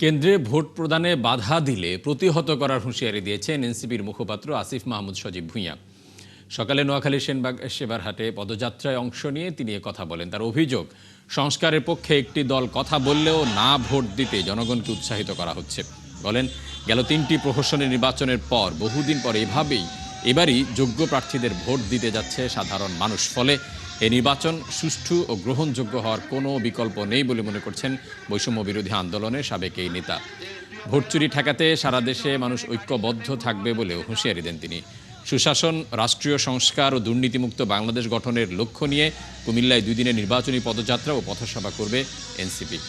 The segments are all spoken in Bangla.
কেন্দ্রে ভোট প্রদানে বাধা দিলে প্রতিহত করার হুঁশিয়ারি দিয়েছেন এনসিপির মুখপাত্র আসিফ মাহমুদ সজীব ভুঁইয়া। সকালে নোয়াখালীর সেনবাগ সেবারহাটে পদযাত্রায় অংশ নিয়ে তিনি কথা বলেন। তার অভিযোগ, সংস্কারের পক্ষে একটি দল কথা বললেও না ভোট দিতে জনগণকে উৎসাহিত করা হচ্ছে। বলেন, গেল ৩টি প্রহসনের নির্বাচনের পর বহুদিন পর এবারই যোগ্য প্রার্থীদের ভোট দিতে যাচ্ছে সাধারণ মানুষ। ফলে এই নির্বাচন সুষ্ঠু ও গ্রহণযোগ্য হওয়ার কোনো বিকল্প নেই বলে মনে করছেন বৈষম্য বিরোধী আন্দোলনের সাবেক এই নেতা। ভোট চুরি ঠেকাতে সারা দেশে মানুষ ঐক্যবদ্ধ থাকবে বলেও হুঁশিয়ারি দেন তিনি। সুশাসন, রাষ্ট্রীয় সংস্কার ও দুর্নীতিমুক্ত বাংলাদেশ গঠনের লক্ষ্য নিয়ে কুমিল্লায় 2 দিনের নির্বাচনী পদযাত্রা ও পথসভা করবে এনসিপি।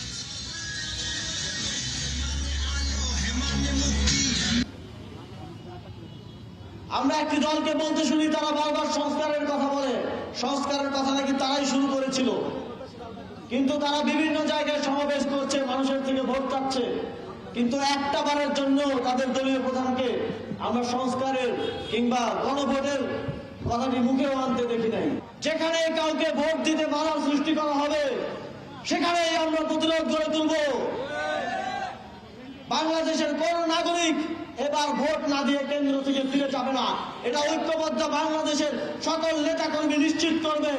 আমরা একটি দলকে বলতে শুনি, তারা বারবার সংস্কারের কথা বলে। সংস্কারের কথা নাকি তারাই শুরু করেছিল, কিন্তু তারা বিভিন্ন জায়গায় সমাবেশ করছে, মানুষের থেকে ভোট চাচ্ছে, কিন্তু একটা বারের জন্য তাদের দলীয় প্রধানকে আমরা সংস্কারের কিংবা গণভোটের কথাটি মুখেও আনতে দেখি নাই। যেখানে কাউকে ভোট দিতে বাধার সৃষ্টি করা হবে, সেখানেই আমরা প্রতিরোধ গড়ে তুলব। বাংলাদেশের কোন নাগরিক এবার ভোট না দিয়ে কেন্দ্র থেকে ফিরে যাবে না। এটা ঐক্যবদ্ধ বাংলাদেশের সকল নেতাকর্মী নিশ্চিত করবে।